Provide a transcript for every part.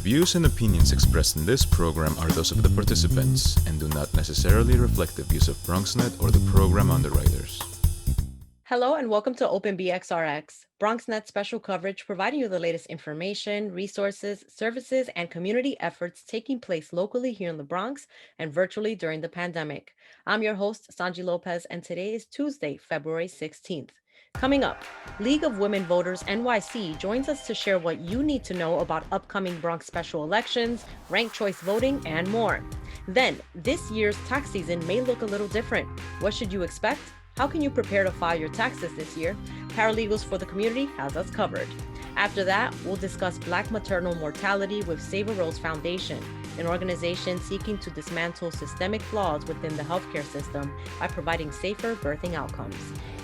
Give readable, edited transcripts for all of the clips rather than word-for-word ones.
views and opinions expressed in this program are those of the participants and do not necessarily reflect the views of BronxNet or the program underwriters. Hello and welcome to Open BxRx, BronxNet special coverage providing you the latest information, resources, services, and community efforts taking place locally here in the Bronx and virtually during the pandemic. I'm your host, Sonyi Lopez, and today is Tuesday, February 16th. Coming up, League of Women Voters NYC joins us to share what you need to know about upcoming Bronx special elections, ranked choice voting, and more. Then, this year's tax season may look a little different. What should you expect? How can you prepare to file your taxes this year? Paralegals for the Community has us covered. After that, we'll discuss Black maternal mortality with saveArose Foundation, an organization seeking to dismantle systemic flaws within the healthcare system by providing safer birthing outcomes.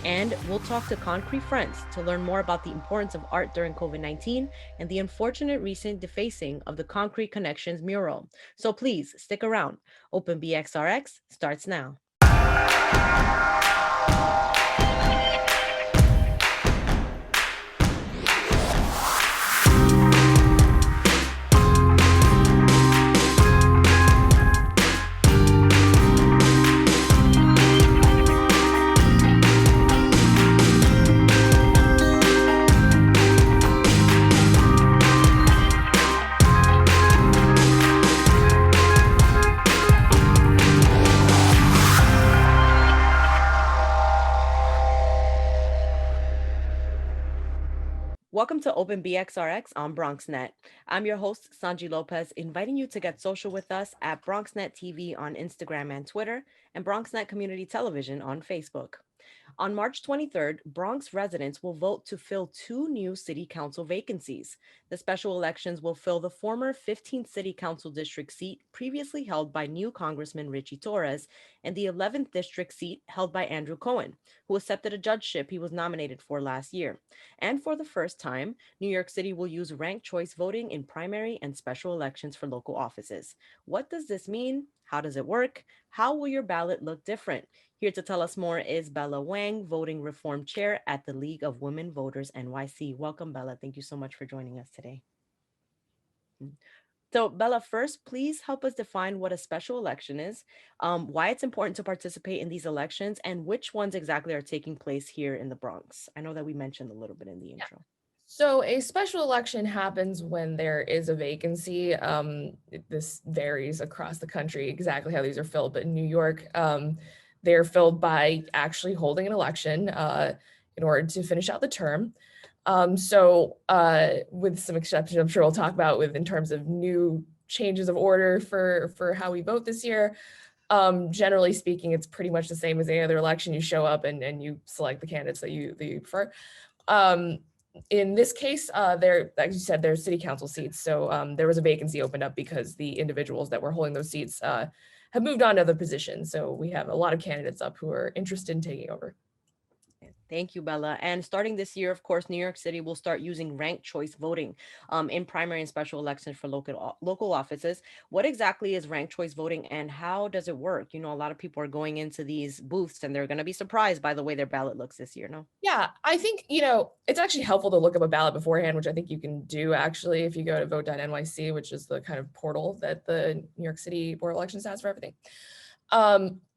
And we'll talk to Concrete Friends to learn more about the importance of art during COVID-19 and the unfortunate recent defacing of the Concrete Connections mural. So please stick around. Open BxRx starts now. Welcome to Open BxRx on BronxNet. I'm your host, Sonyi Lopez, inviting you to get social with us at BronxNet TV on Instagram and Twitter, and BronxNet Community Television on Facebook. On March 23rd, Bronx residents will vote to fill 2 new city council vacancies. The special elections will fill the former 15th city council district seat previously held by new Congressman Richie Torres and the 11th district seat held by Andrew Cohen, who accepted a judgeship he was nominated for last year. And for the first time, New York City will use ranked choice voting in primary and special elections for local offices. What does this mean? How does it work? How will your ballot look different? Here to tell us more is Bella Wang, Voting Reform Chair at the League of Women Voters NYC. Welcome, Bella. Thank you so much for joining us today. So, Bella, first, please help us define what a special election is, why it's important to participate in these elections, and which ones exactly are taking place here in the Bronx. I know that we mentioned a little bit in the intro. So a special election happens when there is a vacancy. This varies across the country exactly how these are filled, but in New York, they're filled by actually holding an election in order to finish out the term. With some exceptions, I'm sure we'll talk about in terms of new changes of order for how we vote this year. Generally speaking, it's pretty much the same as any other election. You show up and you select the candidates that you prefer. In this case, like you said, they're city council seats. So there was a vacancy opened up because the individuals that were holding those seats have moved on to other positions. So we have a lot of candidates up who are interested in taking over. Thank you, Bella. And starting this year, of course, New York City will start using ranked choice voting in primary and special elections for local offices. What exactly is ranked choice voting and how does it work? You know, a lot of people are going into these booths and they're going to be surprised by the way their ballot looks this year, no? Yeah, I think, it's actually helpful to look up a ballot beforehand, which I think you can do actually if you go to vote.nyc, which is the kind of portal that the New York City Board of Elections has for everything.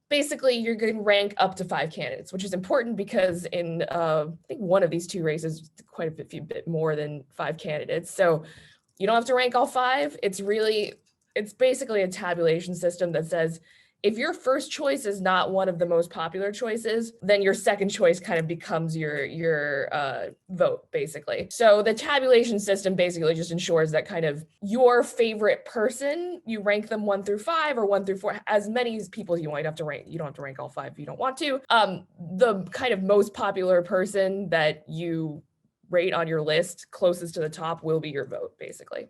Basically, you're going to rank up to 5 candidates, which is important because in I think one of these 2 races, quite a bit more than 5 candidates. So you don't have to rank all 5. It's basically a tabulation system that says if your first choice is not one of the most popular choices, then your second choice kind of becomes your vote, basically. So the tabulation system basically just ensures that kind of your favorite person, you rank them 1 through 5 or 1 through 4, as many people as you want. You don't have to rank all 5 if you don't want to. The kind of most popular person that you rate on your list closest to the top will be your vote, basically.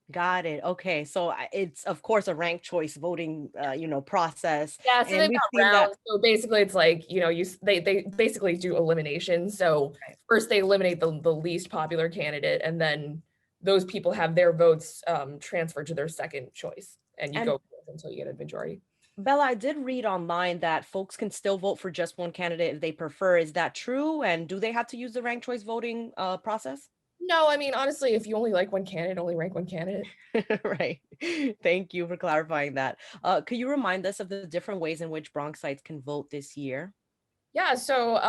Got it. Okay. So it's, of course, a ranked choice voting, process. Yeah. So they've got rounds. So basically it's like, they basically do elimination. So first they eliminate the least popular candidate, and then those people have their votes transferred to their second choice, and you go until you get a majority. Bella, I did read online that folks can still vote for just one candidate if they prefer. Is that true? And do they have to use the ranked choice voting process? No, I mean, honestly, if you only like one candidate, only rank one candidate. Right. Thank you for clarifying that. Could you remind us of the different ways in which Bronxites can vote this year? Yeah, so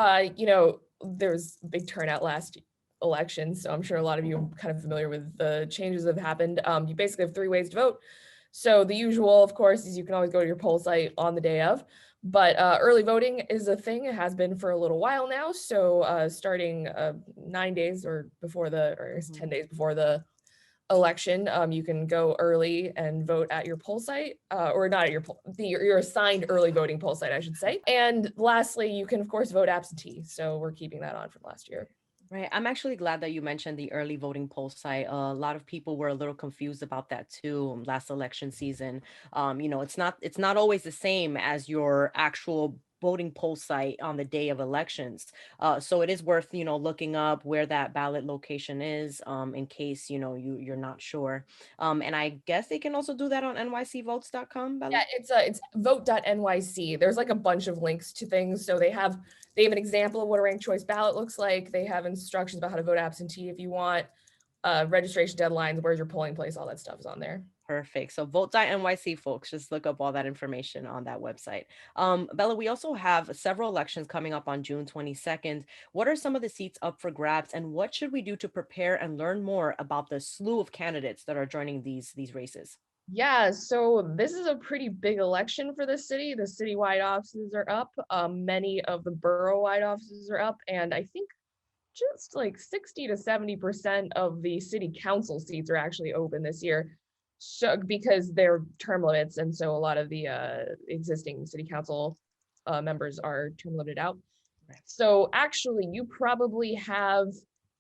there was a big turnout last election, so I'm sure a lot of you are kind of familiar with the changes that have happened. You basically have 3 ways to vote. So the usual, of course, is you can always go to your poll site on the day of, but early voting is a thing. It has been for a little while now. So starting 9 days or before or it's 10 days before the election, you can go early and vote at your poll site, or not at your assigned early voting poll site, I should say. And lastly, you can of course vote absentee. So we're keeping that on from last year. Right. I'm actually glad that you mentioned the early voting poll site. A lot of people were a little confused about that too last election season. It's not always the same as your actual voting poll site on the day of elections. So it is worth, looking up where that ballot location is, in case, you're not sure. And I guess they can also do that on nycvotes.com, Yeah, Bella. it's vote.nyc. There's like a bunch of links to things. So they have an example of what a ranked choice ballot looks like. They have instructions about how to vote absentee if you want, registration deadlines, where's your polling place, all that stuff is on there. Perfect. So vote.nyc, folks, just look up all that information on that website. Bella, we also have several elections coming up on June 22nd. What are some of the seats up for grabs, and what should we do to prepare and learn more about the slew of candidates that are joining these races? Yeah, so this is a pretty big election for the city. The citywide offices are up. Many of the borough-wide offices are up, and I think just like 60 to 70% of the city council seats are actually open this year. So because they're term limits, and so a lot of the existing city council members are term limited out. So actually, you probably have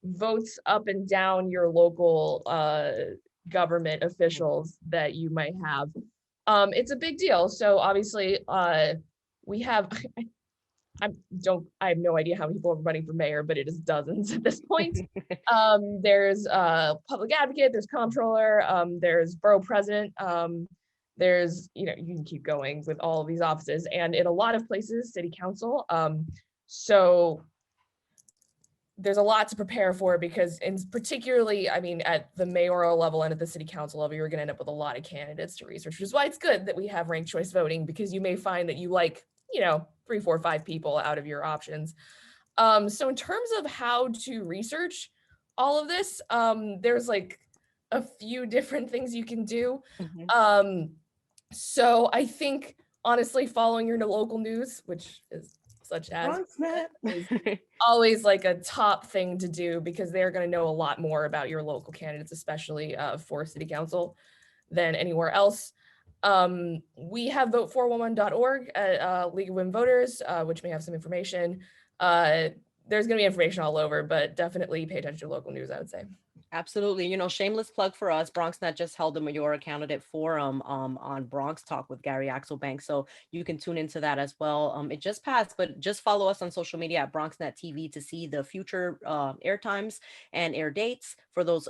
votes up and down your local government officials that you might have. It's a big deal. So obviously, we have. I have no idea how many people are running for mayor, but it is dozens at this point. There's public advocate, there's comptroller, there's borough president, there's, you can keep going with all of these offices, and in a lot of places, city council. So there's a lot to prepare for, because particularly, I mean, at the mayoral level and at the city council level, you're gonna end up with a lot of candidates to research, which is why it's good that we have ranked choice voting, because you may find that you like, 3, 4, 5 people out of your options. So in terms of how to research all of this, there's like a few different things you can do. So I think honestly, following your local news, which is such as is always like a top thing to do, because they're going to know a lot more about your local candidates, especially for city council, than anywhere else. We have vote411.org at League of Women Voters, which may have some information. There's going to be information all over, but definitely pay attention to local news, I would say. Absolutely. Shameless plug for us. BronxNet just held a mayoral candidate forum on Bronx Talk with Gary Axelbank. So you can tune into that as well. It just passed, but just follow us on social media at BronxNet TV to see the future air times and air dates for those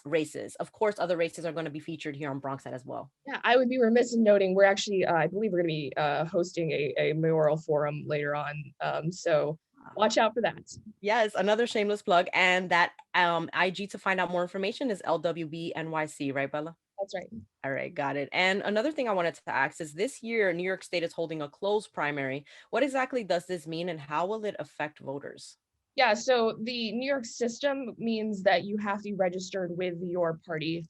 races. Of course, other races are going to be featured here on BronxNet as well. Yeah, I would be remiss in noting we're actually, I believe we're going to be hosting a mayoral forum later on. So watch out for that. Yes, another shameless plug. And that IG to find out more information is LWB NYC, right, Bella? That's right. All right, got it. And another thing I wanted to ask is, this year, New York State is holding a closed primary. What exactly does this mean, and how will it affect voters? Yeah, so the New York system means that you have to be registered with your party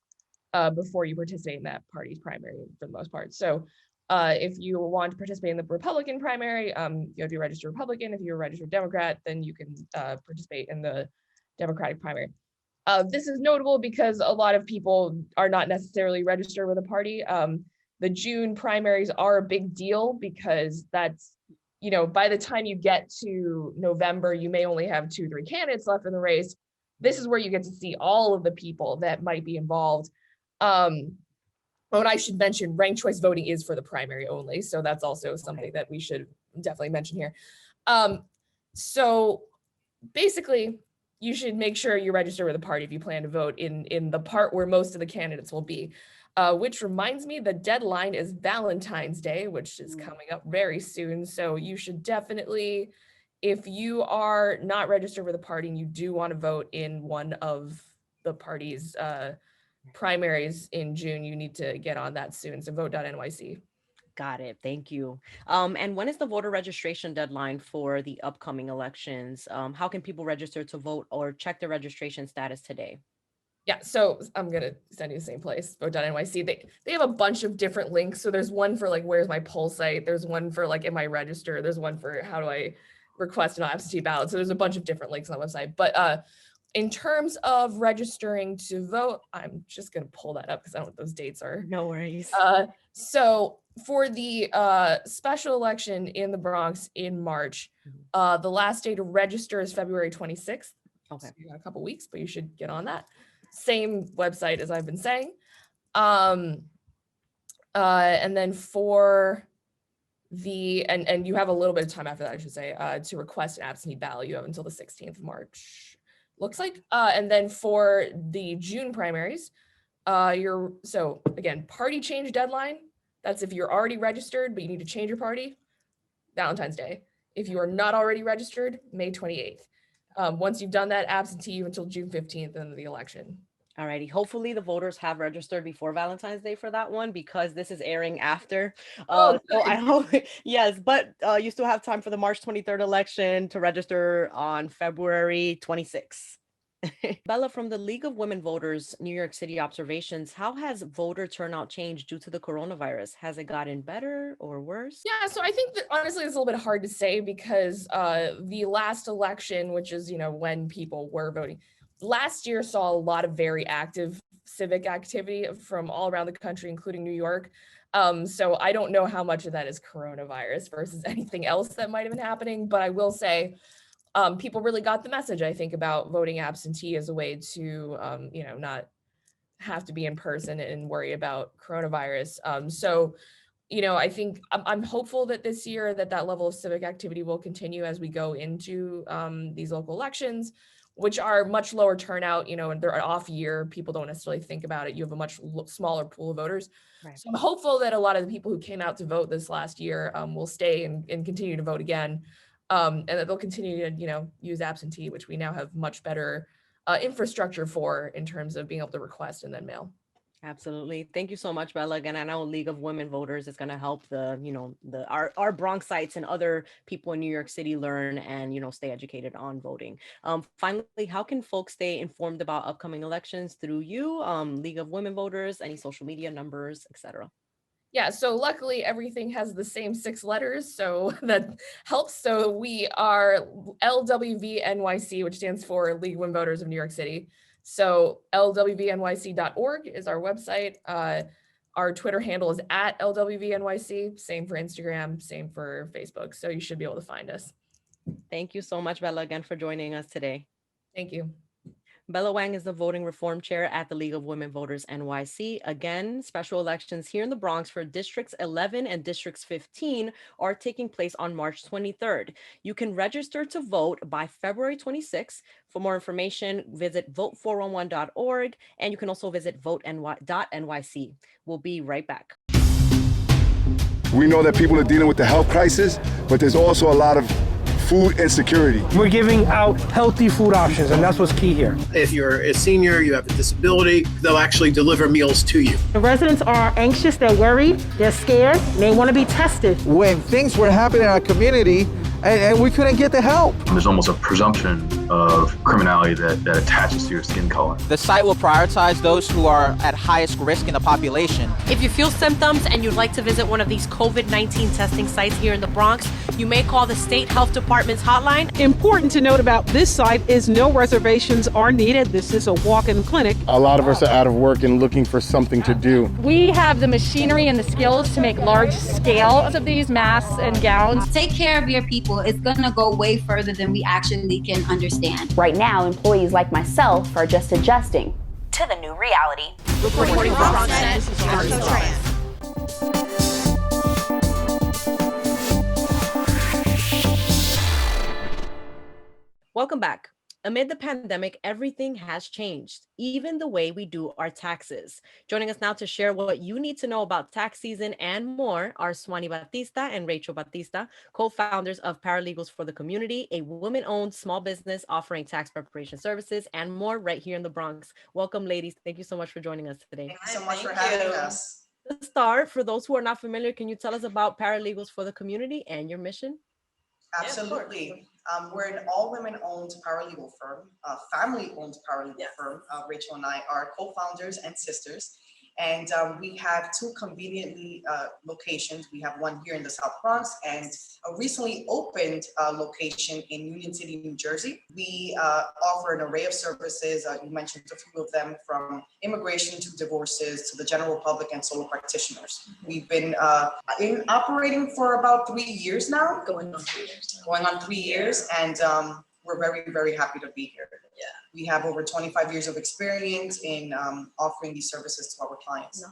before you participate in that party's primary for the most part. So if you want to participate in the Republican primary, you have to be a registered Republican. If you're a registered Democrat, then you can participate in the Democratic primary. This is notable because a lot of people are not necessarily registered with a party. The June primaries are a big deal, because that's, by the time you get to November, you may only have 2, 3 candidates left in the race. This is where you get to see all of the people that might be involved. But I should mention, ranked choice voting is for the primary only. So that's also something that we should definitely mention here. So basically, you should make sure you register with a party if you plan to vote in the part where most of the candidates will be. Which reminds me, the deadline is Valentine's Day, which is coming up very soon. So you should definitely, if you are not registered with a party and you do want to vote in one of the party's primaries in June, you need to get on that soon. So vote.nyc. Got it. Thank you. And when is the voter registration deadline for the upcoming elections? How can people register to vote or check their registration status today? Yeah, so I'm gonna send you the same place, vote.nyc. They have a bunch of different links. So there's one for like, where's my poll site? There's one for like, am I registered? There's one for how do I request an absentee ballot? So there's a bunch of different links on the website. But in terms of registering to vote, I'm just gonna pull that up because I don't know what those dates are. No worries. So for the special election in the Bronx in March, the last day to register is February 26th. Okay. So you got a couple weeks, but you should get on that. Same website as I've been saying. And then for the, and you have a little bit of time after that, I should say, to request an absentee ballot. You have until the 16th of March, looks like. And then for the June primaries, so again, party change deadline. That's if you're already registered, but you need to change your party, Valentine's Day. If you are not already registered, May 28th. Once you've done that, absentee you until June 15th and the election. Alrighty. Hopefully the voters have registered before Valentine's Day for that one, because this is airing after. So I hope, yes, but you still have time for the March 23rd election to register on February 26th. Bella, from the League of Women Voters, New York City observations, how has voter turnout changed due to the coronavirus? Has it gotten better or worse? Yeah, so I think that honestly it's a little bit hard to say because the last election, which is, when people were voting, last year saw a lot of very active civic activity from all around the country, including New York. So I don't know how much of that is coronavirus versus anything else that might have been happening, but I will say people really got the message, I think, about voting absentee as a way to, not have to be in person and worry about coronavirus. So, I think I'm hopeful that this year that level of civic activity will continue as we go into these local elections, which are much lower turnout, and they're an off year. People don't necessarily think about it. You have a much smaller pool of voters. Right. So I'm hopeful that a lot of the people who came out to vote this last year will stay and continue to vote again. And that they'll continue to, use absentee, which we now have much better infrastructure for in terms of being able to request and then mail. Absolutely. Thank you so much, Bella. Again, I know League of Women Voters is going to help our Bronxites and other people in New York City learn and, stay educated on voting. Finally, how can folks stay informed about upcoming elections through you, League of Women Voters, any social media numbers, etc.? Yeah, so luckily everything has the same 6 letters, so that helps. So we are LWVNYC, which stands for League of Women Voters of New York City. So lwvnyc.org is our website. Our Twitter handle is @LWVNYC, same for Instagram, same for Facebook. So you should be able to find us. Thank you so much, Bella, again for joining us today. Thank you. Bella Wang is the voting reform chair at the League of Women Voters NYC. Again, special elections here in the Bronx for districts 11 and districts 15 are taking place on March 23rd. You can register to vote by February 26th. For more information, visit vote411.org, and you can also visit vote.nyc. We'll be right back. We know that people are dealing with the health crisis, but there's also a lot of food insecurity. We're giving out healthy food options, and that's what's key here. If you're a senior, you have a disability, they'll actually deliver meals to you. The residents are anxious, they're worried, they're scared, they want to be tested. When things were happening in our community and we couldn't get the help. There's almost a presumption of criminality that attaches to your skin color. The site will prioritize those who are at highest risk in the population. If you feel symptoms and you'd like to visit one of these COVID-19 testing sites here in the Bronx, you may call the State Health Department's hotline. Important to note about this site is no reservations are needed. This is a walk-in clinic. A lot of us are out of work and looking for something to do. We have the machinery and the skills to make large scales of these masks and gowns. Take care of your people. It's going to go way further than we actually can understand. Right now, employees like myself are just adjusting to the new reality. Reporting from BronxNet, this is Welcome back. Amid the pandemic, everything has changed, even the way we do our taxes. Joining us now to share what you need to know about tax season and more are Swannie Batista and Rachel Batista, co-founders of Paralegals for the Community, a woman-owned small business offering tax preparation services and more right here in the Bronx. Welcome, ladies. Thank you so much for joining us today. Thank you so much for having us. To start, for those who are not familiar, can you tell us about Paralegals for the Community and your mission? Absolutely. We're an all-women-owned paralegal firm, a family-owned paralegal firm. Rachel and I are co-founders and sisters. And we have two conveniently locations. We have one here in the South Bronx and a recently opened location in Union City, New Jersey. We offer an array of services. You mentioned a few of them, from immigration to divorces to the general public and solo practitioners. We've been operating for about 3 years now. Going on 3 years. Going on 3 years. And we're very, very happy to be here. Yeah. We have over 25 years of experience in offering these services to our clients.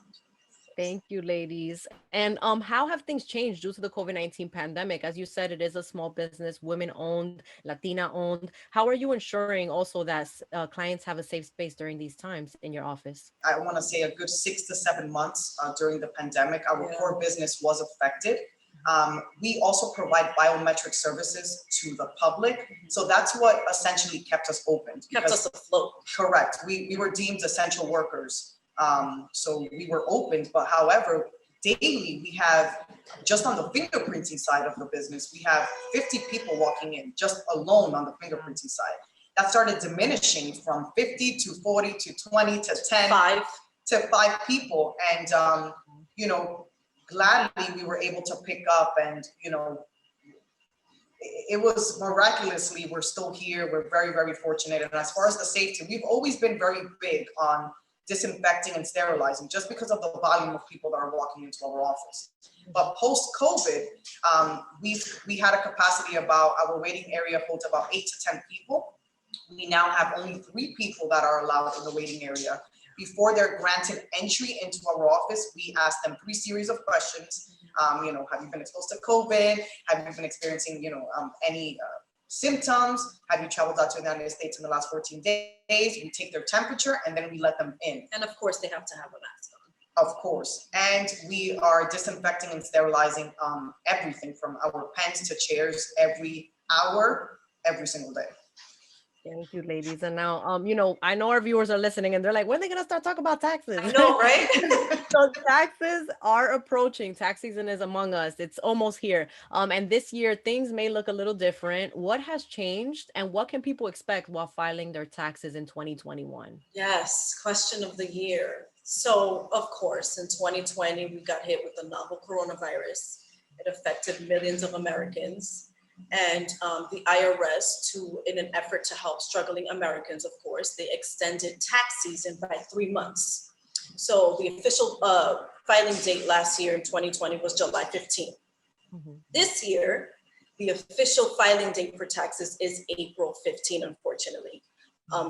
Thank you, ladies. And how have things changed due to the COVID-19 pandemic? As you said, it is a small business, women-owned, Latina-owned. How are you ensuring also that clients have a safe space during these times in your office? I want to say a good 6 to 7 months during the pandemic, our core business was affected. We also provide biometric services to the public. So that's what essentially kept us open. Kept us afloat. Correct. We were deemed essential workers. So we were opened, but however, daily we have, just on the fingerprinting side of the business, we have 50 people walking in, just alone on the fingerprinting side. That started diminishing from 50 to 40 to 20 to 10 to 5 people. And, you know, gladly we were able to pick up, and you know, it was miraculously, we're still here. We're very, very fortunate. And as far as the safety, we've always been very big on disinfecting and sterilizing, just because of the volume of people that are walking into our office. But post-COVID, we had a capacity about, our waiting area holds about 8 to 10 people. We now have only 3 people that are allowed in the waiting area. Before they're granted entry into our office, we ask them 3 series of questions. You know, have you been exposed to COVID? Have you been experiencing, you know, any symptoms? Have you traveled out to the United States in the last 14 days? We take their temperature and then we let them in. And of course, they have to have a mask on. Of course. And we are disinfecting and sterilizing everything from our pens to chairs every hour, every single day. Thank you, ladies. And now, you know, I know our viewers are listening and they're like, when are they going to start talking about taxes? I know, right? So taxes are approaching. Tax season is among us. It's almost here. And this year, things may look a little different. What has changed and what can people expect while filing their taxes in 2021? Yes, question of the year. So, of course, in 2020, we got hit with the novel coronavirus. It affected millions of Americans. And the IRS, in an effort to help struggling Americans, of course, they extended tax season by 3 months. So the official filing date last year in 2020 was July 15th. This year, the official filing date for taxes is April 15, unfortunately.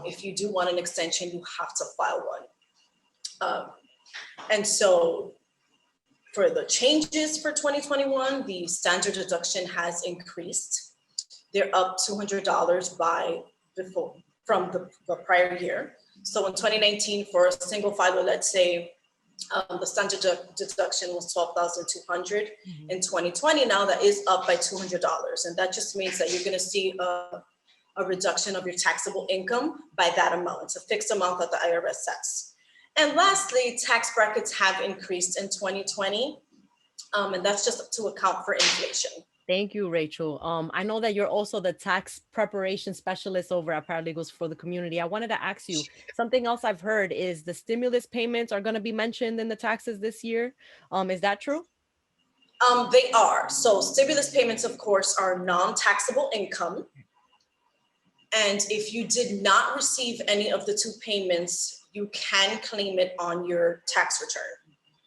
If you do want an extension, you have to file one. And so for the changes for 2021, the standard deduction has increased. They're up $200 from the prior year. So in 2019, for a single filer, let's say the standard deduction was $12,200. In 2020, now that is up by $200. And that just means that you're gonna see a reduction of your taxable income by that amount. It's a fixed amount that the IRS sets. And lastly, tax brackets have increased in 2020, and that's just to account for inflation. Thank you, Rachel. I know that you're also the tax preparation specialist over at Paralegals for the Community. I wanted to ask you, something else I've heard is the stimulus payments are going to be mentioned in the taxes this year. Is that true? They are. So stimulus payments, of course, are non-taxable income. And if you did not receive any of the 2 payments, you can claim it on your tax return.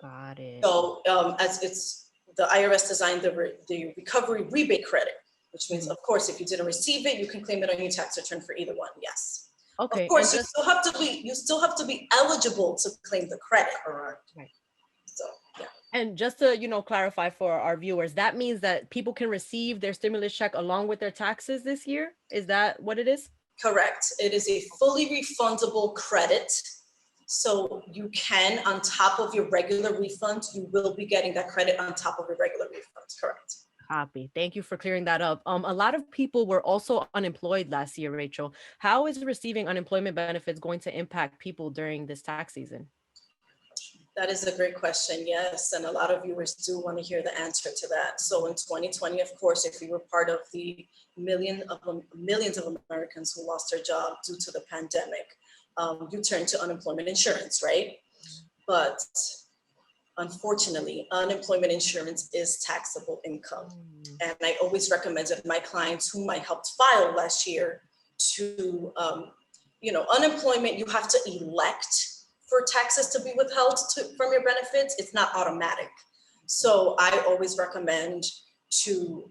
Got it. So as it's, the IRS designed the recovery rebate credit, which means, of course, if you didn't receive it, you can claim it on your tax return for either one. Yes. Okay. Of course, you still have to be eligible to claim the credit. Correct. Right. So yeah. And just to, you know, clarify for our viewers, that means that people can receive their stimulus check along with their taxes this year. Is that what it is? Correct. It is a fully refundable credit. So you can, on top of your regular refund, you will be getting that credit on top of your regular refund. Correct. Copy. Thank you for clearing that up. A lot of people were also unemployed last year, Rachel. How is receiving unemployment benefits going to impact people during this tax season? That is a great question. Yes. And a lot of viewers do want to hear the answer to that. So in 2020, of course, if you were part of the millions of Americans who lost their job due to the pandemic, you turned to unemployment insurance, right? But unfortunately, unemployment insurance is taxable income. And I always recommended my clients whom I helped file last year to, unemployment, you have to elect for taxes to be withheld from your benefits. It's not automatic. So I always recommend to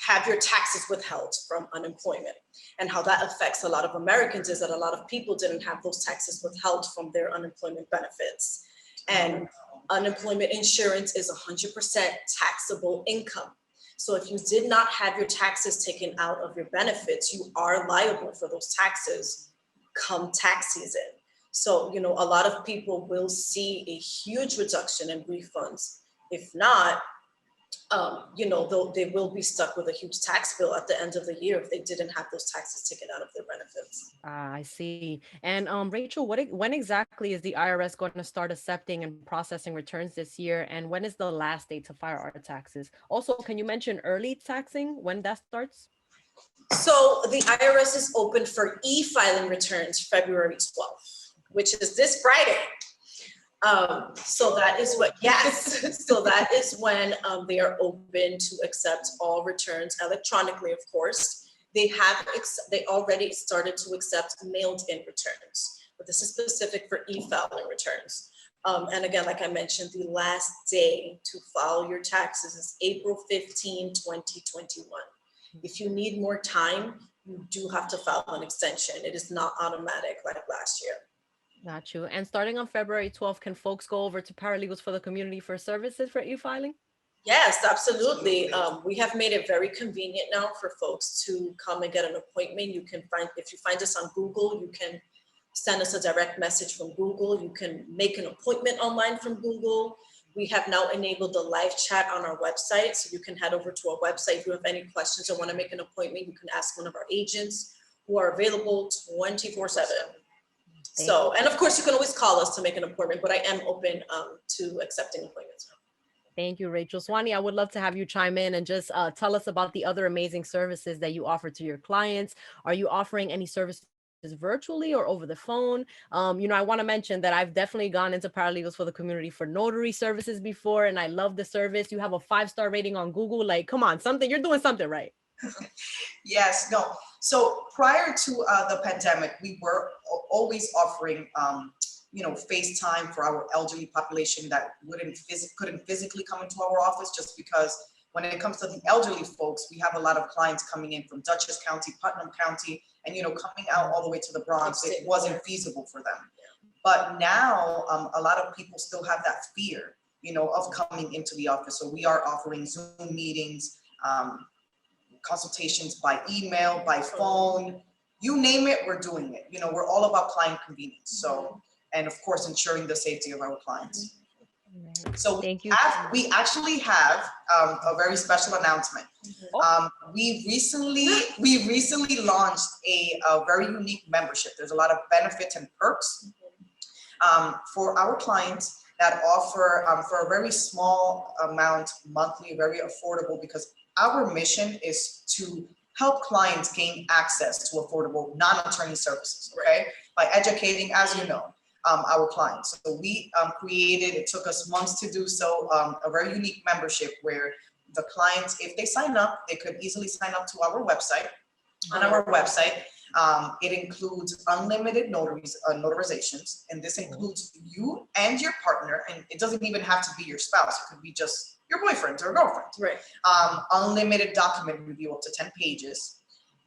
have your taxes withheld from unemployment. And how that affects a lot of Americans is that a lot of people didn't have those taxes withheld from their unemployment benefits. And unemployment insurance is 100% taxable income. So if you did not have your taxes taken out of your benefits, you are liable for those taxes come tax season. So, a lot of people will see a huge reduction in refunds. If not, they will be stuck with a huge tax bill at the end of the year if they didn't have those taxes taken out of their benefits. I see. And Rachel, when exactly is the IRS going to start accepting and processing returns this year? And when is the last date to file our taxes? Also, can you mention early taxing, when that starts? So the IRS is open for e-filing returns February 12th. Which is this Friday. So that is so that is when they are open to accept all returns electronically, of course. They already started to accept mailed in returns, but this is specific for e-filing returns. And again, like I mentioned, the last day to file your taxes is April 15, 2021. If you need more time, you do have to file an extension. It is not automatic like last year. Got you. And starting on February 12th, can folks go over to Paralegals for the Community for services for e-filing? Yes, absolutely. We have made it very convenient now for folks to come and get an appointment. If you find us on Google, you can send us a direct message from Google. You can make an appointment online from Google. We have now enabled the live chat on our website. So you can head over to our website. If you have any questions or want to make an appointment, you can ask one of our agents who are available 24/7. So, and of course you can always call us to make an appointment, but I am open to accepting appointments now. Thank you, Rachel. Swannie, I would love to have you chime in and just tell us about the other amazing services that you offer to your clients. Are you offering any services virtually or over the phone? I want to mention that I've definitely gone into Paralegals for the Community for notary services before, and I love the service. You have a 5-star rating on Google. Like, come on, you're doing something right. Yes, no. So prior to the pandemic, we were always offering, FaceTime for our elderly population that couldn't physically come into our office, just because when it comes to the elderly folks, we have a lot of clients coming in from Dutchess County, Putnam County, and coming out all the way to the Bronx, it wasn't feasible for them. But now a lot of people still have that fear, of coming into the office. So we are offering Zoom meetings, consultations by email, by phone, you name it, we're doing it. We're all about client convenience. So, and of course, ensuring the safety of our clients. So we actually have a very special announcement. We recently launched a very unique membership. There's a lot of benefits and perks for our clients that offer for a very small amount monthly, very affordable, because our mission is to help clients gain access to affordable non-attorney services, okay? By educating, as you know, our clients. So we created, it took us months to do so, a very unique membership where the clients, if they sign up, they could easily sign up to our website. On our website, it includes unlimited notarizations, and this includes you and your partner, and it doesn't even have to be your spouse. It could be just your boyfriend or girlfriend. Right. Unlimited document review up to 10 pages.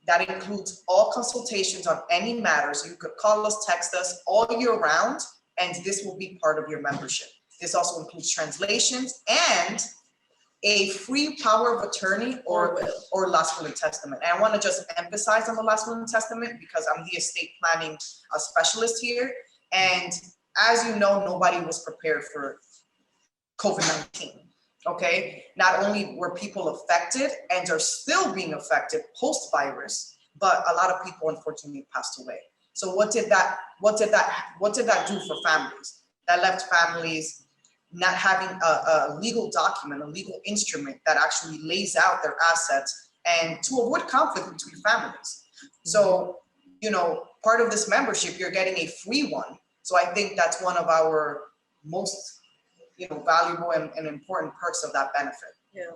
That includes all consultations on any matters. You could call us, text us all year round, and this will be part of your membership. This also includes translations, and a free power of attorney or last will and testament. And I want to just emphasize on the last will and testament because I'm the estate planning specialist here. And as you know, nobody was prepared for COVID-19. Okay, not only were people affected and are still being affected post-virus, but a lot of people unfortunately passed away. So what did that do for families? That left families not having a legal document, a legal instrument that actually lays out their assets and to avoid conflict between families. So, you know, part of this membership, you're getting a free one. So I think that's one of our most, you know, valuable and important perks of that benefit. Yeah.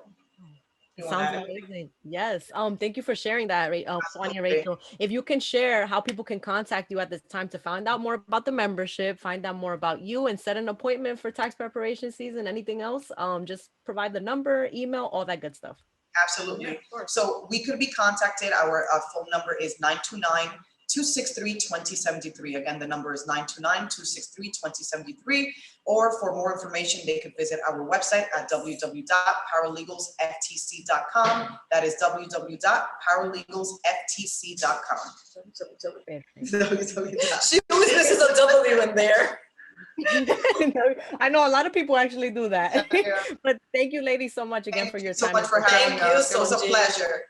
Sounds amazing. Yes. Thank you for sharing that, Swannie and Rachel. If you can share how people can contact you at this time to find out more about the membership, find out more about you, and set an appointment for tax preparation season, anything else, just provide the number, email, all that good stuff. Absolutely. So we could be contacted. Our phone number is 929-263-2073. Again, the number is 929-263-2073. Or for more information, they could visit our website at www.paralegalsftc.com. That is www.paralegalsftc.com. She always misses a W in there. I know a lot of people actually do that. But thank you, ladies, so much again for your time. So much for having us. It was a pleasure.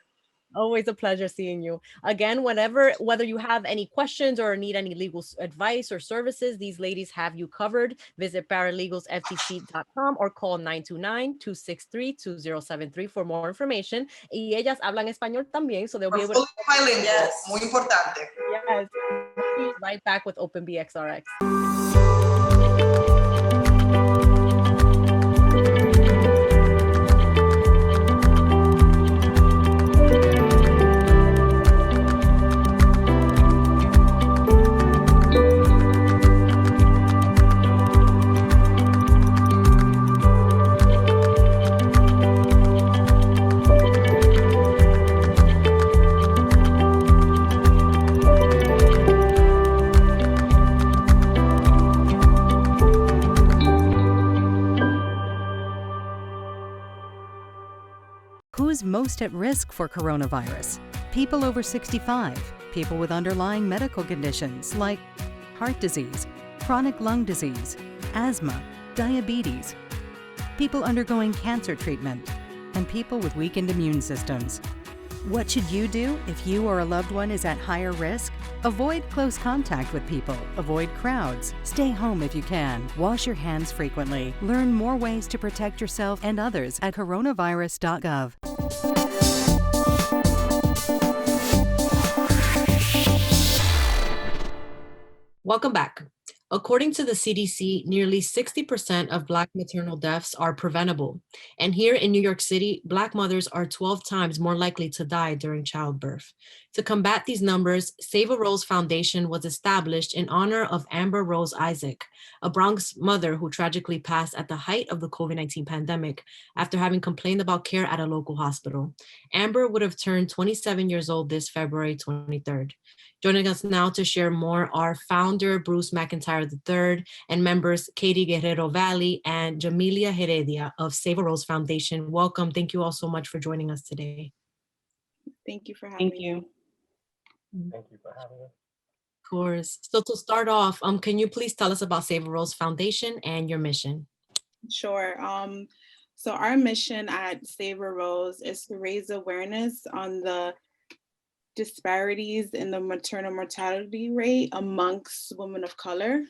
Always a pleasure seeing you. Again, whether you have any questions or need any legal advice or services, these ladies have you covered. Visit paralegalsftc.com or call 929-263-2073 for more information. Y ellas hablan español también, so they'll be able to... Bilingual, yes. Muy importante. Yes. Right back with Open BxRx. Who's most at risk for coronavirus? People over 65, people with underlying medical conditions like heart disease, chronic lung disease, asthma, diabetes, people undergoing cancer treatment, and people with weakened immune systems. What should you do if you or a loved one is at higher risk? Avoid close contact with people, avoid crowds, stay home if you can, wash your hands frequently. Learn more ways to protect yourself and others at coronavirus.gov. Welcome back. According to the CDC, nearly 60% of Black maternal deaths are preventable. And here in New York City, Black mothers are 12 times more likely to die during childbirth. To combat these numbers, saveArose Foundation was established in honor of Amber Rose Isaac, a Bronx mother who tragically passed at the height of the COVID-19 pandemic after having complained about care at a local hospital. Amber would have turned 27 years old this February 23rd. Joining us now to share more are founder Bruce Mcintyre III and members Kattie Guerrero-Valoy and Jamilia Heredia of saveArose Foundation. Welcome. Thank you all so much for joining us today. Thank you for having me. Thank you for having us. Of course. So to start off, can you please tell us about saveArose Foundation and your mission? Sure. So our mission at saveArose is to raise awareness on the disparities in the maternal mortality rate amongst women of color.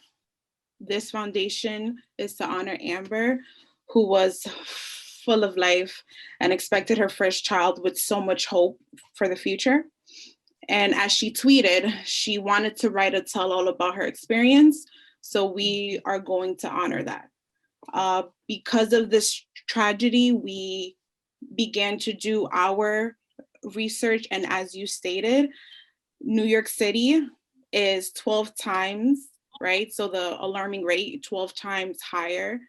This foundation is to honor Amber, who was full of life and expected her first child with so much hope for the future. And as she tweeted, she wanted to write a tell-all about her experience. So we are going to honor that. Because of this tragedy, we began to do our research. And as you stated, New York City is 12 times, right? So the alarming rate, 12 times higher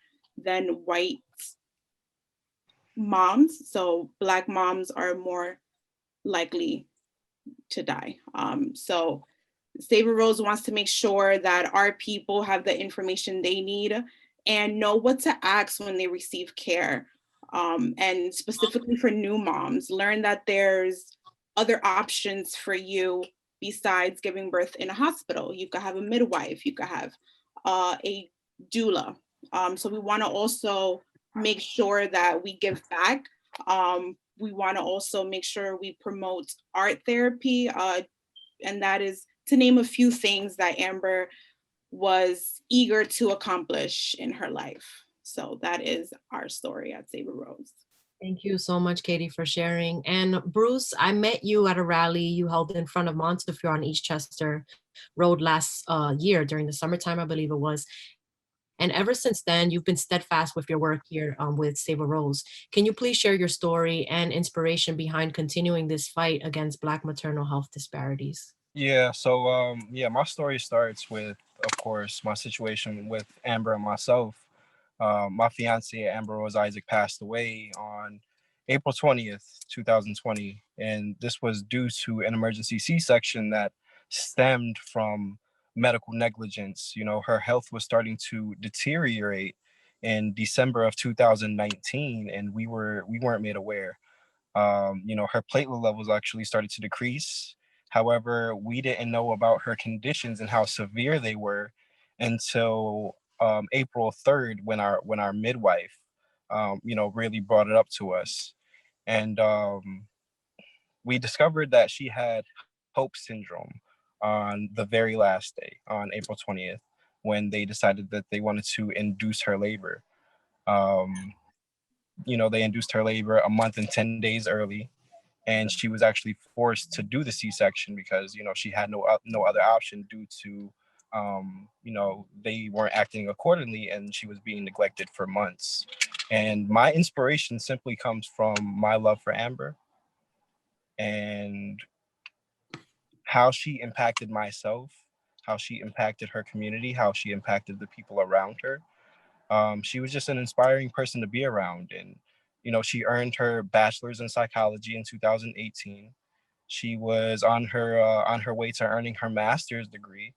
than white moms. So Black moms are more likely to die. So saveArose wants to make sure that our people have the information they need and know what to ask when they receive care. and specifically for new moms, learn that there's other options for you besides giving birth in a hospital. You could have a midwife, you could have a doula. So we want to also make sure that we give back. We want to also make sure we promote art therapy, and that is to name a few things that Amber was eager to accomplish in her life. So that is our story at saveArose. Thank you so much, Katie, for sharing. And Bruce, I met you at a rally you held in front of Montefiore on Eastchester Road last year during the summertime, I believe it was. And ever since then, you've been steadfast with your work here with saveArose. Can you please share your story and inspiration behind continuing this fight against Black maternal health disparities? Yeah, so my story starts with, of course, my situation with Amber and myself. My fiance, Amber Rose Isaac, passed away on April 20th, 2020. And this was due to an emergency C-section that stemmed from medical negligence. You know, her health was starting to deteriorate in December of 2019, and we weren't made aware. Her platelet levels actually started to decrease. However, we didn't know about her conditions and how severe they were until April 3rd, when our midwife, really brought it up to us. And we discovered that she had Hope syndrome on the very last day, on April 20th, when they decided that they wanted to induce her labor. They induced her labor a month and 10 days early, and she was actually forced to do the C-section because she had no other option due to they weren't acting accordingly, and she was being neglected for months. And my inspiration simply comes from my love for Amber and how she impacted myself, how she impacted her community, how she impacted the people around her. She was just an inspiring person to be around. And she earned her bachelor's in psychology in 2018. She was on her way to earning her master's degree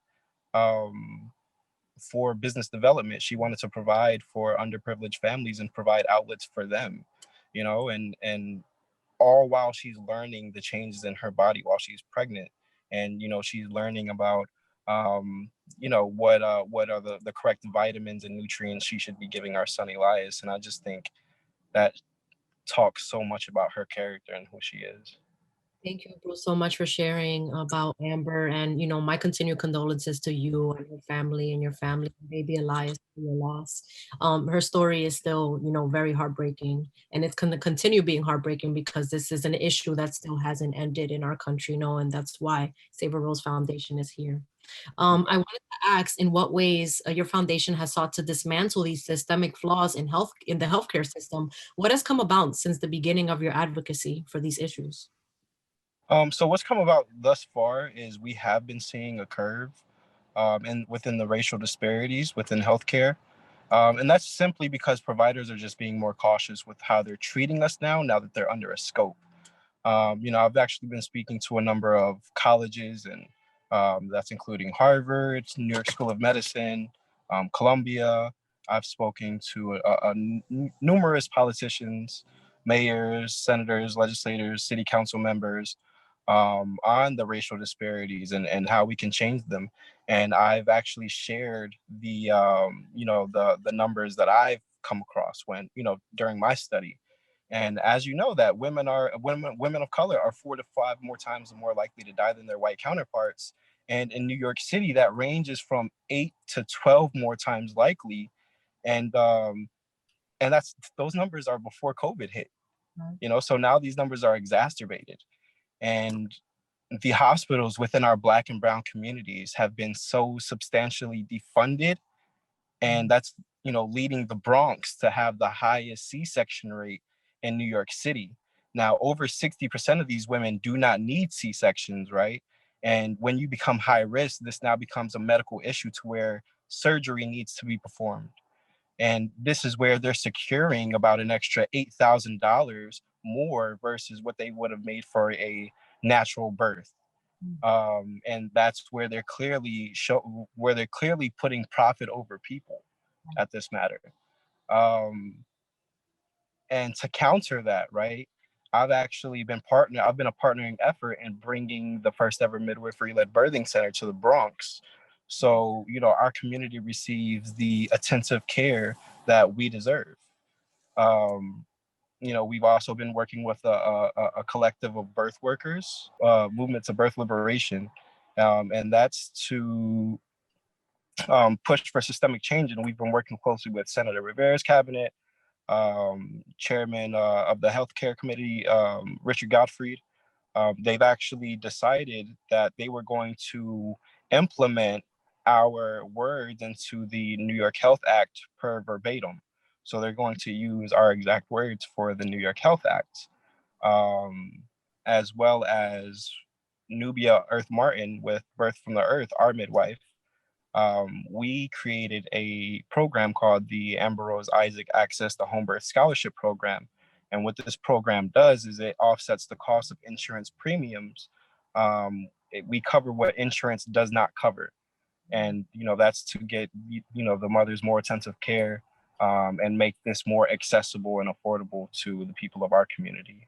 for business development. She wanted to provide for underprivileged families and provide outlets for them, and all while she's learning the changes in her body while she's pregnant. And she's learning about what are the correct vitamins and nutrients she should be giving our son Elias. And I just think that talks so much about her character and who she is. Thank you, Bruce, so much for sharing about Amber. And, my continued condolences to you and your family baby Elias, for your loss. Her story is still, very heartbreaking. And it's going to continue being heartbreaking because this is an issue that still hasn't ended in our country, and that's why saveArose Foundation is here. I wanted to ask, in what ways your foundation has sought to dismantle these systemic flaws in the healthcare system. What has come about since the beginning of your advocacy for these issues? So what's come about thus far is we have been seeing a curve within the racial disparities within healthcare. And that's simply because providers are just being more cautious with how they're treating us now that they're under a scope. I've actually been speaking to a number of colleges, and that's including Harvard, New York School of Medicine, Columbia. I've spoken to numerous politicians, mayors, senators, legislators, city council members, on the racial disparities and how we can change them. And I've actually shared the the numbers that I've come across during my study. And as you know, that women of color are 4 to 5 more times more likely to die than their white counterparts. And in New York City, that ranges from 8 to 12 more times likely. And those numbers are before COVID hit. So now these numbers are exacerbated. And the hospitals within our Black and Brown communities have been so substantially defunded. And that's, leading the Bronx to have the highest C-section rate in New York City. Now, over 60% of these women do not need C-sections, right? And when you become high risk, this now becomes a medical issue to where surgery needs to be performed. And this is where they're securing about an extra $8,000 more versus what they would have made for a natural birth. And that's where they're clearly putting profit over people at this matter. And to counter that, right, I've been a partnering effort in bringing the first ever midwifery-led birthing center to the Bronx. So, our community receives the attentive care that we deserve. We've also been working with a collective of birth workers, Movement to Birth Liberation, and that's to push for systemic change. And we've been working closely with Senator Rivera's cabinet, Chairman of the Healthcare Committee, Richard Gottfried. They've actually decided that they were going to implement our words into the New York Health Act per verbatim. So they're going to use our exact words for the New York Health Act, as well as Nubia Earth Martin with Birth from the Earth, our midwife. We created a program called the Rose Isaac Access to Home Birth Scholarship Program. And what this program does is it offsets the cost of insurance premiums. We cover what insurance does not cover. And, that's to get, the mothers more attentive care, and make this more accessible and affordable to the people of our community.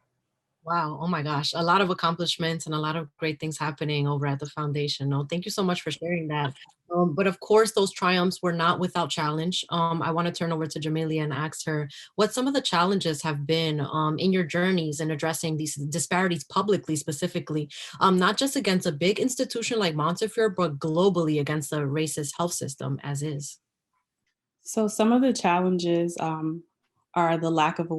Wow. Oh my gosh. A lot of accomplishments and a lot of great things happening over at the foundation. No, thank you so much for sharing that. But of course, those triumphs were not without challenge. I want to turn over to Jamilia and ask her what some of the challenges have been in your journeys in addressing these disparities publicly, specifically, not just against a big institution like Montefiore, but globally against the racist health system as is. So some of the challenges are the lack of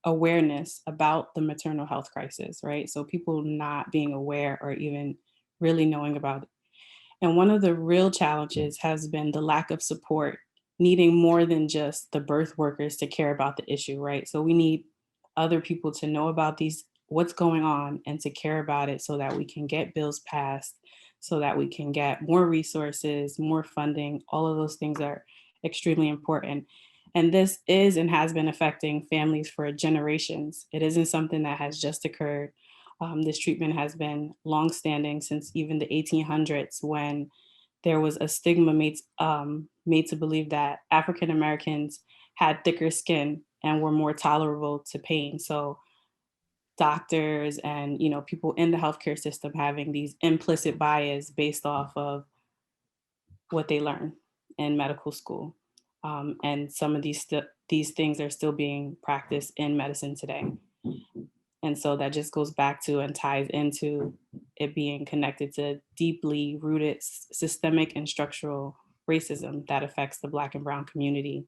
awareness about the maternal health crisis, right? So people not being aware or even really knowing about it. And one of the real challenges has been the lack of support, needing more than just the birth workers to care about the issue, right? So we need other people to know about what's going on and to care about it so that we can get bills passed, so that we can get more resources, more funding. All of those things are extremely important. And this is and has been affecting families for generations. It isn't something that has just occurred. This treatment has been longstanding since even the 1800s, when there was a stigma made to believe that African Americans had thicker skin and were more tolerable to pain. So doctors and people in the healthcare system having these implicit bias based off of what they learn in medical school. And some of these things are still being practiced in medicine today. And so that just goes back to and ties into it being connected to deeply rooted systemic and structural racism that affects the Black and Brown community.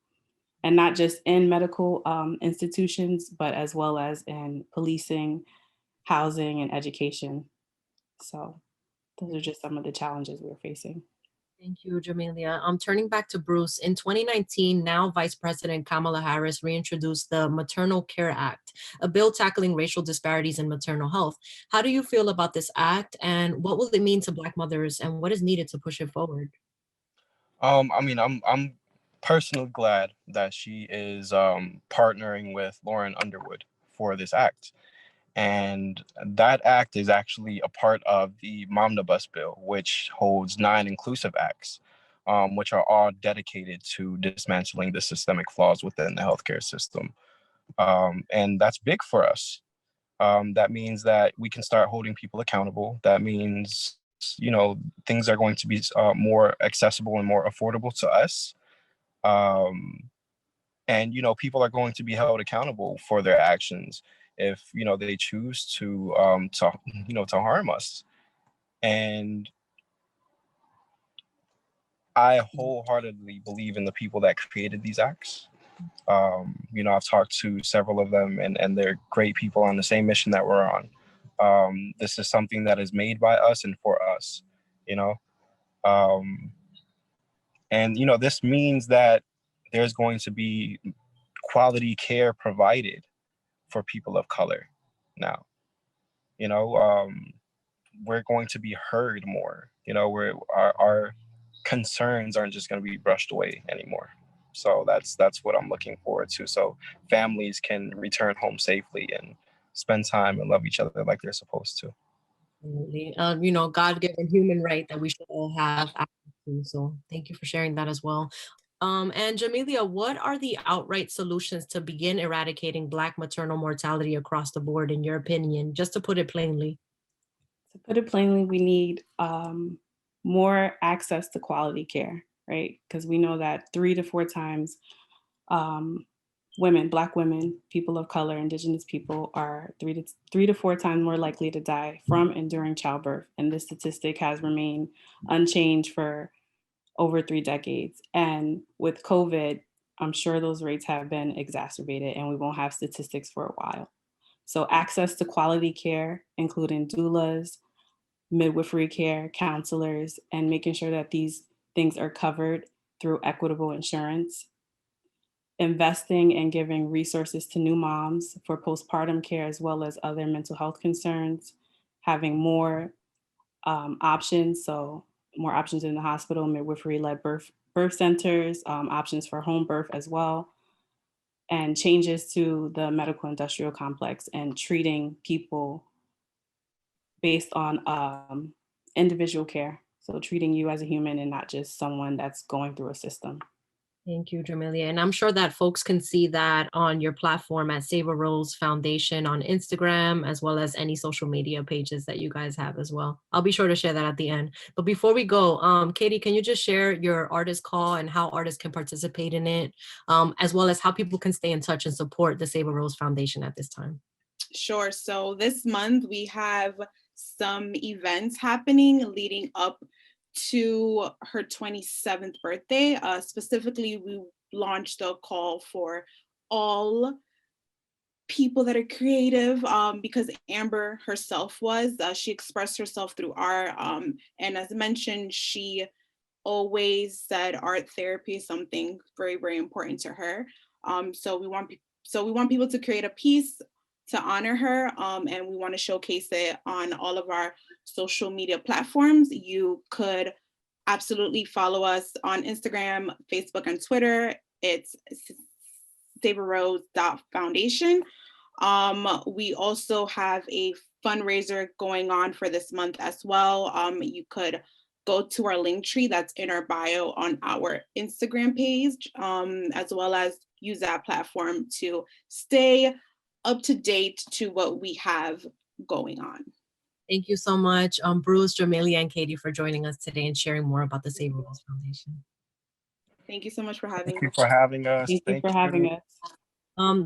And not just in medical institutions, but as well as in policing, housing, and education. So those are just some of the challenges we're facing. Thank you, Jamilia. Turning back to Bruce, in 2019, now Vice President Kamala Harris reintroduced the Maternal Care Act, a bill tackling racial disparities in maternal health. How do you feel about this act, and what will it mean to Black mothers, and what is needed to push it forward? I'm personally glad that she is partnering with Lauren Underwood for this act. And that act is actually a part of the Momnibus bill, which holds 9 inclusive acts, which are all dedicated to dismantling the systemic flaws within the healthcare system. And that's big for us. That means that we can start holding people accountable. That means, things are going to be more accessible and more affordable to us. And, people are going to be held accountable for their actions if they choose to harm us. And I wholeheartedly believe in the people that created these acts. I've talked to several of them, and they're great people on the same mission that we're on. This is something that is made by us and for us, and this means that there's going to be quality care provided for people of color now. We're going to be heard more. Our concerns aren't just going to be brushed away anymore. So that's what I'm looking forward to. So families can return home safely and spend time and love each other like they're supposed to. Absolutely. God-given human right that we should all have access to. So thank you for sharing that as well. And Jamilia, what are the outright solutions to begin eradicating Black maternal mortality across the board, in your opinion, just to put it plainly? To put it plainly, we need more access to quality care, right? Because we know that 3 to 4 times women, Black women, people of color, Indigenous people are 3 to 4 times more likely to die from and during childbirth. And this statistic has remained unchanged for over 3 decades. And with COVID, I'm sure those rates have been exacerbated and we won't have statistics for a while. So access to quality care, including doulas, midwifery care, counselors, and making sure that these things are covered through equitable insurance. Investing and giving resources to new moms for postpartum care as well as other mental health concerns. Having more options, so more options in the hospital, midwifery-led birth centers, options for home birth as well, and changes to the medical industrial complex and treating people based on individual care. So treating you as a human and not just someone that's going through a system. Thank you, Jamilia. And I'm sure that folks can see that on your platform at saveArose Foundation on Instagram, as well as any social media pages that you guys have as well. I'll be sure to share that at the end. But before we go, Katie, can you just share your artist call and how artists can participate in it, as well as how people can stay in touch and support the saveArose Foundation at this time? Sure. So this month we have some events happening leading up to her 27th birthday. Specifically, we launched a call for all people that are creative because Amber herself was. She expressed herself through art. And as mentioned, she always said art therapy is something very, very important to her. So we want people to create a piece to honor her, and we want to showcase it on all of our social media platforms. You could absolutely follow us on Instagram, Facebook, and Twitter. It's saveArose.foundation. We also have a fundraiser going on for this month as well. You could go to our link tree that's in our bio on our Instagram page, as well as use that platform to stay up to date to what we have going on. Thank you so much, Bruce, Jamilia, and Katie for joining us today and sharing more about the saveArose Foundation. Thank you so much for having us. Thank you for having us. Thank you for having us.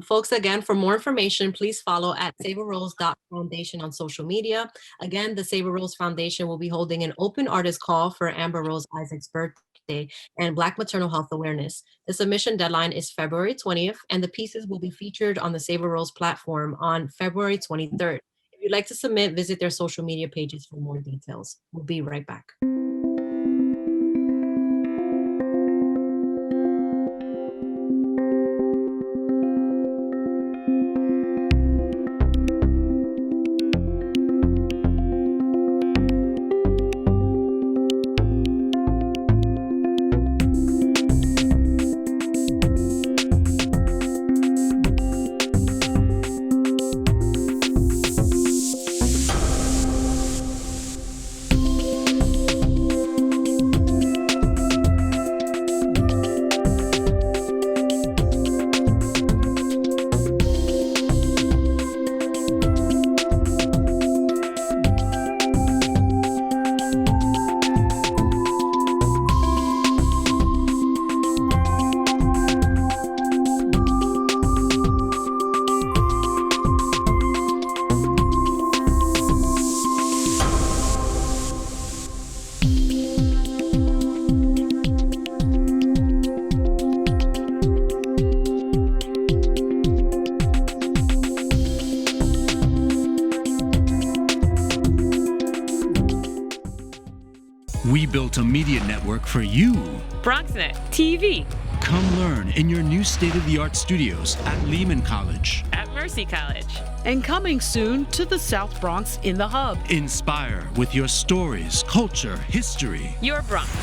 Folks, again, for more information, please follow at saveArose.foundation on social media. Again, the saveArose Foundation will be holding an open artist call for Amber Rose Isaac's birthday and Black maternal health awareness. The submission deadline is February 20th, and the pieces will be featured on the saveArose platform on February 23rd. If you'd like to submit, visit their social media pages for more details. We'll be right back. We built a media network for you. BronxNet TV. Come learn in your new state-of-the-art studios at Lehman College. At Mercy College. And coming soon to the South Bronx in the Hub. Inspire with your stories, culture, history. Your Bronx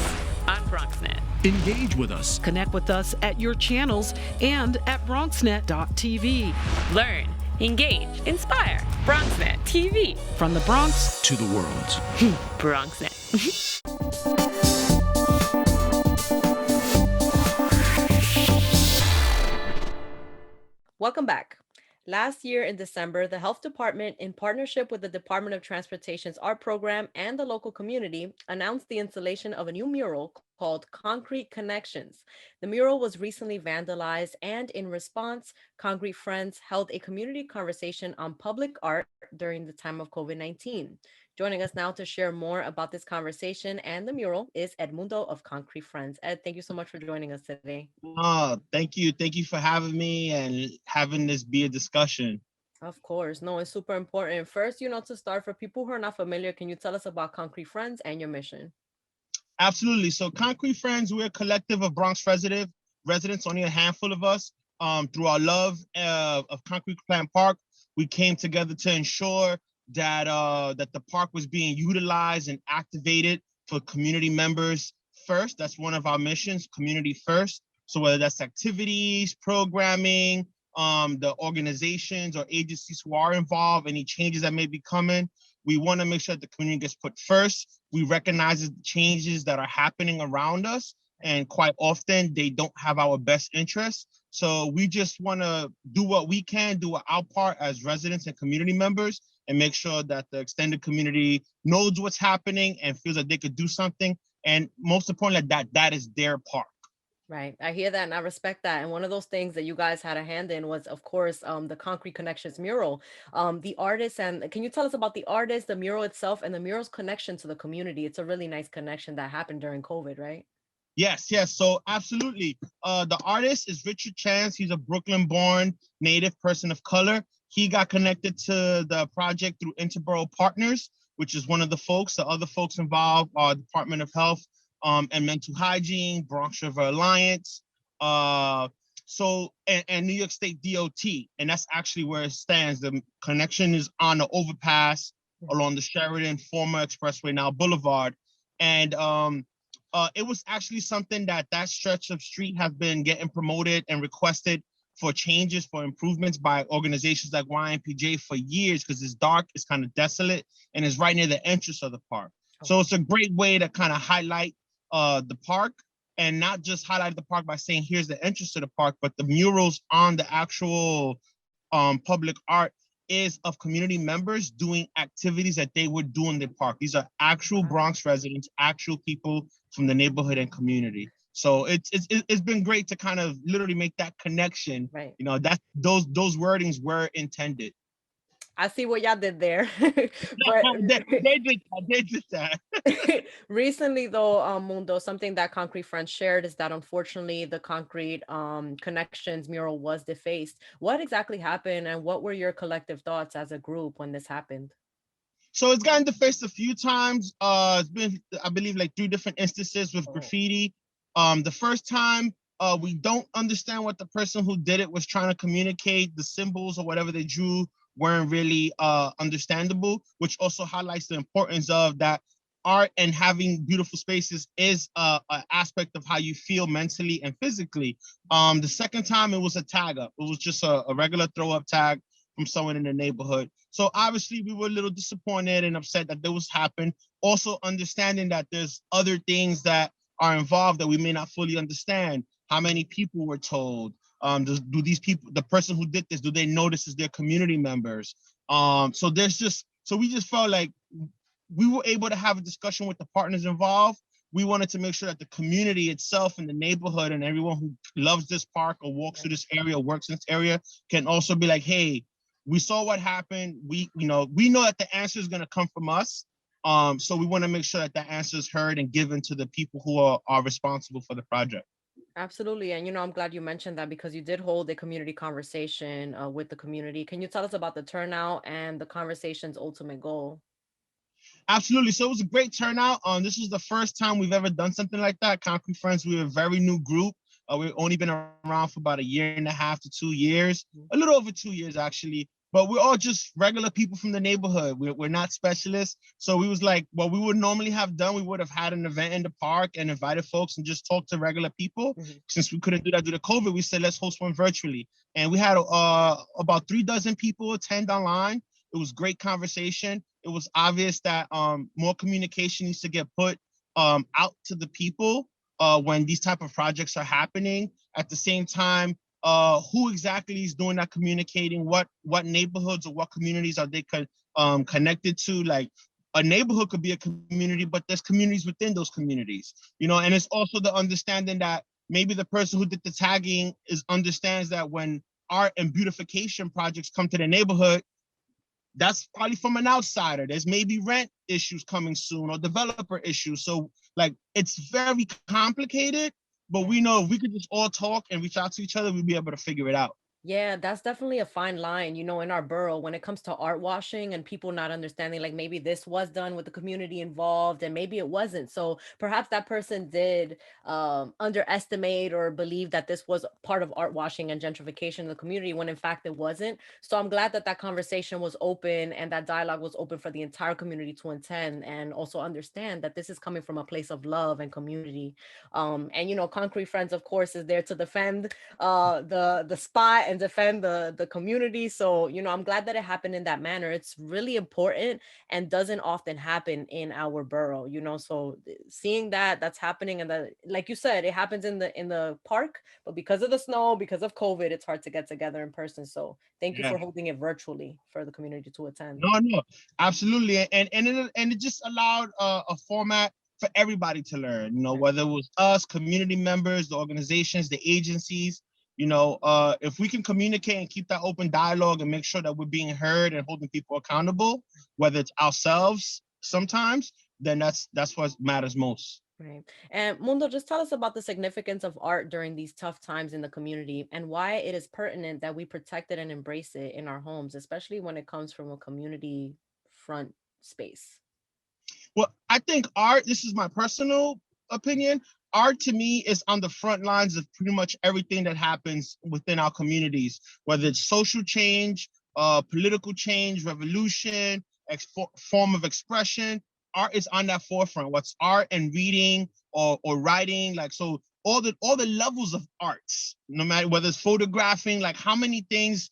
on BronxNet. Engage with us. Connect with us at your channels and at BronxNet.tv. Learn, engage, inspire. BronxNet TV. From the Bronx to the world. BronxNet. Welcome back. Last year in December, the Health Department, in partnership with the Department of Transportation's art program and the local community, announced the installation of a new mural called Concrete Connections. The mural was recently vandalized, and in response, Concrete Friends held a community conversation on public art during the time of COVID-19. Joining us now to share more about this conversation and the mural is Mundo of Concrete Friends. Ed, thank you so much for joining us today. Thank you. Thank you for having me and having this be a discussion. Of course. No, it's super important. First, to start, for people who are not familiar, can you tell us about Concrete Friends and your mission? Absolutely. So Concrete Friends, we're a collective of Bronx residents, only a handful of us. Through our love of Concrete Plant Park, we came together to ensure that that the park was being utilized and activated for community members first. That's one of our missions, community first. So whether that's activities, programming, the organizations or agencies who are involved, any changes that may be coming, we want to make sure that the community gets put first. We recognize the changes that are happening around us, and quite often they don't have our best interests. So we just want to do what we can, do our part as residents and community members, and make sure that the extended community knows what's happening and feels that they could do something. And most importantly, that is their part. Right. I hear that and I respect that. And one of those things that you guys had a hand in was, of course, the Concrete Connections mural. The artist, and can you tell us about the artist, the mural itself, and the mural's connection to the community? It's a really nice connection that happened during COVID, right? Yes. So absolutely. The artist is Richard Chance. He's a Brooklyn-born native person of color. He got connected to the project through Interborough Partners, which is one of the folks. The other folks involved are Department of Health and Mental Hygiene, Bronx River Alliance, and New York State DOT. And that's actually where it stands. The connection is on the overpass along the Sheridan, former Expressway, now Boulevard. And it was actually something that stretch of street have been getting promoted and requested for changes, for improvements by organizations like YMPJ for years, because it's dark, it's kind of desolate, and it's right near the entrance of the park. So it's a great way to kind of highlight the park, and not just highlight the park by saying, here's the entrance to the park, but the murals on the actual public art is of community members doing activities that they would do in the park. These are actual Bronx residents, actual people from the neighborhood and community. So it's been great to kind of literally make that connection. Right. That those wordings were intended. I see what y'all did there. But they did that. Recently, though, Mundo, something that Concrete Friends shared is that unfortunately the Concrete Connections mural was defaced. What exactly happened, and what were your collective thoughts as a group when this happened? So it's gotten defaced a few times. It's been, I believe, like 3 different instances with graffiti. The first time, we don't understand what the person who did it was trying to communicate. The symbols or whatever they drew weren't really understandable, which also highlights the importance of that art, and having beautiful spaces is an aspect of how you feel mentally and physically. The second time, it was a tag up. It was just a regular throw up tag from someone in the neighborhood. So obviously we were a little disappointed and upset that this happened. Also understanding that there's other things that are involved that we may not fully understand. How many people were told? Do these people, the person who did this, do they know this is their community members? So we just felt like we were able to have a discussion with the partners involved. We wanted to make sure that the community itself and the neighborhood and everyone who loves this park or walks through this area, or works in this area, can also be like, hey, we saw what happened. We know that the answer is going to come from us. So we want to make sure that that answer is heard and given to the people who are responsible for the project. Absolutely. And, I'm glad you mentioned that, because you did hold a community conversation with the community. Can you tell us about the turnout and the conversation's ultimate goal? Absolutely. So it was a great turnout. This was the first time we've ever done something like that. Concrete Friends, we're a very new group. We've only been around for about 1.5 to 2 years, a little over 2 years, actually. But we're all just regular people from the neighborhood. We're not specialists. So we was like, what we would normally have done, we would have had an event in the park and invited folks and just talked to regular people. Since we couldn't do that due to COVID, we said, let's host one virtually. And we had about 36 people attend online. It was great conversation. It was obvious that more communication needs to get put out to the people when these type of projects are happening. At the same time, who exactly is doing that communicating, what neighborhoods or what communities are they connected to. Like a neighborhood could be a community, but there's communities within those communities, you know. And it's also the understanding that maybe the person who did the tagging understands that when art and beautification projects come to the neighborhood, that's probably from an outsider. There's maybe rent issues coming soon or developer issues. So like, it's very complicated, but we know if we could just all talk and reach out to each other, we'd be able to figure it out. Yeah, that's definitely a fine line, you know, in our borough when it comes to art washing and people not understanding, like maybe this was done with the community involved and maybe it wasn't. So perhaps that person did underestimate or believe that this was part of art washing and gentrification in the community when in fact it wasn't. So I'm glad that that conversation was open and that dialogue was open for the entire community to attend and also understand that this is coming from a place of love and community. And, you know, Concrete Friends, of course, is there to defend the spot and defend the community. So, you know, I'm glad that it happened in that manner. It's really important and doesn't often happen in our borough, you know. So seeing that that's happening, and that, like you said, it happens in the park, but because of the snow, because of COVID, it's hard to get together in person. So thank you for holding it virtually for the community to attend. No, absolutely. And it just allowed a format for everybody to learn, you know, whether it was us, community members, the organizations, the agencies. You know, if we can communicate and keep that open dialogue and make sure that we're being heard and holding people accountable, whether it's ourselves sometimes, then that's what matters most. Right. And Mundo, just tell us about the significance of art during these tough times in the community and why it is pertinent that we protect it and embrace it in our homes, especially when it comes from a community front space. Well, I think art, this is my personal opinion, art to me is on the front lines of pretty much everything that happens within our communities, whether it's social change, political change, revolution, form of expression. Art is on that forefront. What's art and reading or writing, like, so all the levels of arts, no matter whether it's photographing, like how many things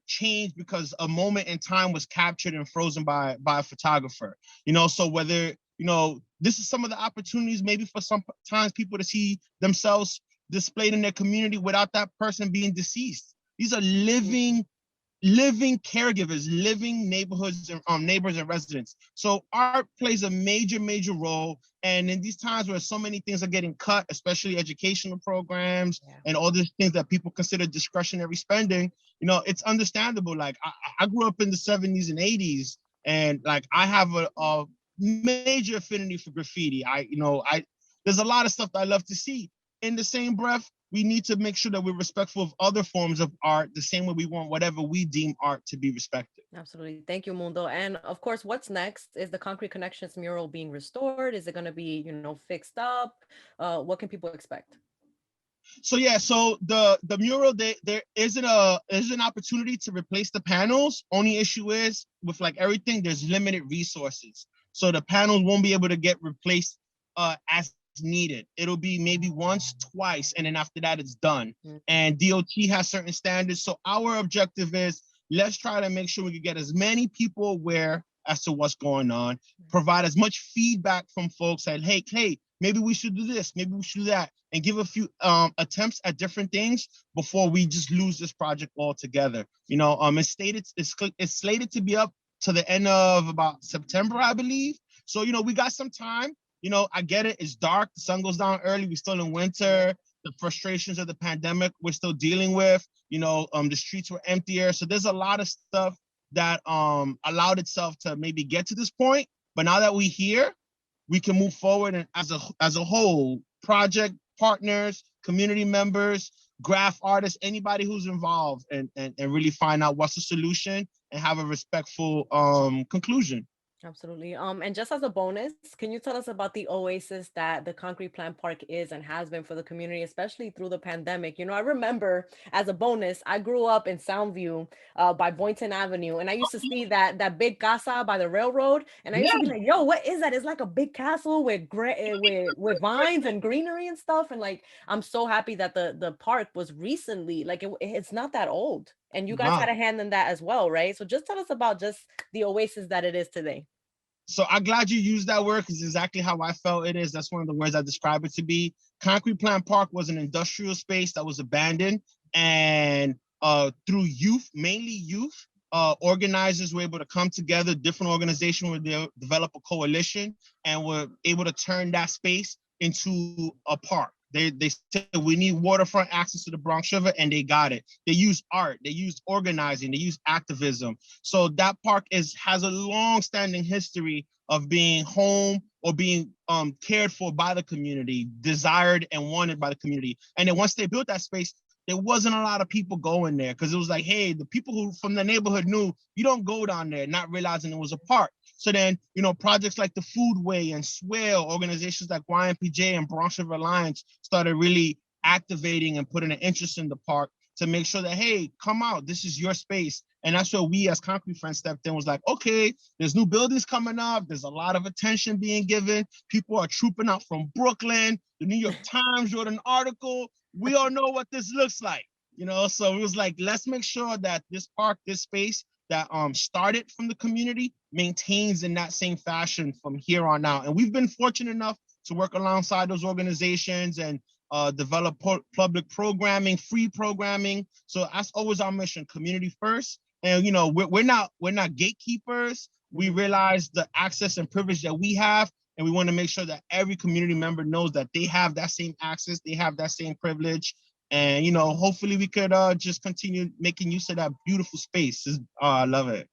changed because a moment in time was captured and frozen by a photographer, you know. So whether, you know, this is some of the opportunities maybe for sometimes people to see themselves displayed in their community without that person being deceased. These are living caregivers, living neighborhoods and neighbors and residents. So art plays a major role. And in these times where so many things are getting cut, especially educational programs and all these things that people consider discretionary spending, you know, it's understandable. Like I grew up in the 70s and 80s, and like I have a major affinity for graffiti. There's a lot of stuff that I love to see. In the same breath, we need to make sure that we're respectful of other forms of art, the same way we want whatever we deem art to be respected. Absolutely. Thank you, Mundo. And of course, what's next? Is the Concrete Connections mural being restored? Is it going to be, you know, fixed up? What can people expect? So yeah, so the mural, there isn't an opportunity to replace the panels. Only issue is with like everything, there's limited resources. So the panels won't be able to get replaced as needed. It'll be maybe once, twice, and then after that it's done. And DOT has certain standards. So our objective is, let's try to make sure we can get as many people aware as to what's going on, provide as much feedback from folks that, hey, maybe we should do this, maybe we should do that, and give a few attempts at different things before we just lose this project altogether. You know, it's slated to be up to the end of about September, I believe. So, you know, we got some time. You know, I get it. It's dark. The sun goes down early. We're still in winter. The frustrations of the pandemic we're still dealing with. You know, the streets were emptier. So there's a lot of stuff that allowed itself to maybe get to this point. But now that we're here, we can move forward and as a whole, project partners, community members, graph artists, anybody who's involved, and really find out what's the solution and have a respectful conclusion. Absolutely. And just as a bonus, can you tell us about the oasis that the Concrete Plant Park is and has been for the community, especially through the pandemic? You know, I remember as a bonus, I grew up in Soundview by Boynton Avenue, and I used to see that big casa by the railroad, and I used to be like, yo, what is that? It's like a big castle with with vines and greenery and stuff. And like, I'm so happy that the park was recently, like, it's not that old. And you guys had a hand in that as well, right? So just tell us about just the oasis that it is today. So I'm glad you used that word, because exactly how I felt it is. That's one of the words I describe it to be. Concrete Plant Park was an industrial space that was abandoned And through youth, mainly youth, organizers were able to come together, different organizations were develop a coalition, and were able to turn that space into a park. They said we need waterfront access to the Bronx River, and they got it. They use art, they use organizing, they use activism. So that park has a long-standing history of being home or being cared for by the community, desired and wanted by the community. And then once they built that space, there wasn't a lot of people going there because it was like, hey, the people who from the neighborhood knew you don't go down there, not realizing it was a park. So then, projects like the Foodway and Swale, organizations like YMPJ and Bronx River Alliance started really activating and putting an interest in the park to make sure that, hey, come out, this is your space. And that's where we as Concrete Friends stepped in, was like, okay, there's new buildings coming up. There's a lot of attention being given. People are trooping out from Brooklyn. The New York Times wrote an article. We all know what this looks like, So it was like, let's make sure that this park, this space that started from the community maintains in that same fashion from here on out. And we've been fortunate enough to work alongside those organizations and develop public programming, free programming. So that's always our mission, community first. And we're not gatekeepers. We realize the access and privilege that we have, and we want to make sure that every community member knows that they have that same access, they have that same privilege. And hopefully we could just continue making use of that beautiful space. I love it.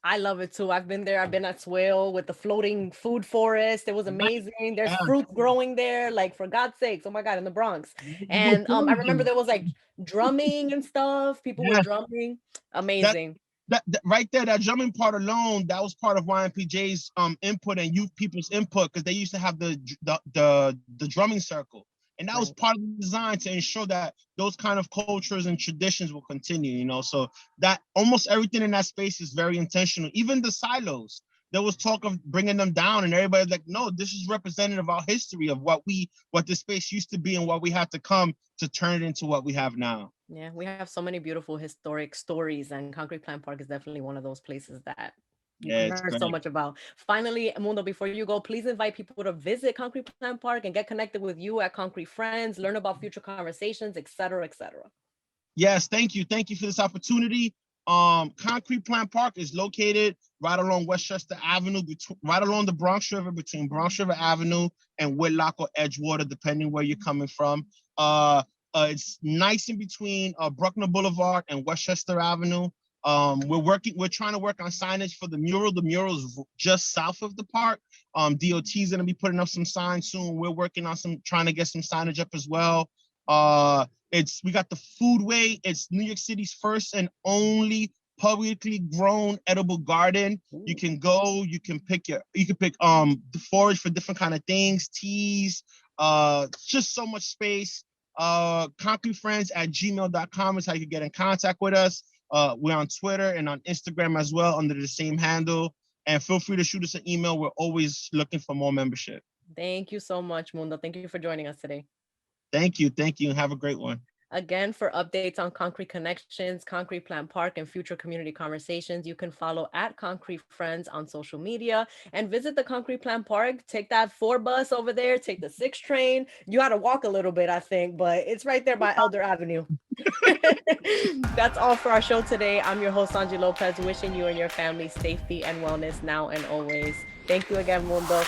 I love it too. I've been there. I've been at Swale with the floating food forest. It was amazing. There's fruit growing there, like, for God's sakes. Oh my God, in the Bronx. And I remember there was like drumming and stuff. People were drumming. Amazing. That right there, that drumming part alone, that was part of YMPJ's input and youth people's input, because they used to have the drumming circle. And that was part of the design to ensure that those kind of cultures and traditions will continue, So that almost everything in that space is very intentional. Even the silos, there was talk of bringing them down, and everybody's like, no, this is representative of our history of what the space used to be and what we had to come to turn it into what we have now. Yeah, we have so many beautiful historic stories, and Concrete Plant Park is definitely one of those places that you can learn so much about. Finally, Mundo, before you go, please invite people to visit Concrete Plant Park and get connected with you at Concrete Friends, learn about future conversations, et cetera, et cetera. Yes, thank you. Thank you for this opportunity. Concrete Plant Park is located right along Westchester Avenue, right along the Bronx River, between Bronx River Avenue and Whitlock or Edgewater, depending where you're coming from. It's nice in between Bruckner Boulevard and Westchester Avenue. We're trying to work on signage for the mural. The mural is just south of the park. DOT is going to be putting up some signs soon. We're working on trying to get some signage up as well. We got the Foodway. It's New York City's first and only publicly grown edible garden. You can go, you can pick the forage for different kind of things, teas, just so much space. concretefriends@gmail.com is how you can get in contact with us. We're on Twitter and on Instagram as well under the same handle. And feel free to shoot us an email. We're always looking for more membership. Thank you so much, Mundo. Thank you for joining us today. Thank you. Thank you. And have a great one. Again, for updates on Concrete Connections, Concrete Plant Park, and future community conversations, you can follow at Concrete Friends on social media and visit the Concrete Plant Park. Take that 4 bus over there, take the 6 train. You got to walk a little bit, I think, but it's right there by Elder Avenue. That's all for our show today. I'm your host, Sonyi Lopez, wishing you and your family safety and wellness now and always. Thank you again, Mundo.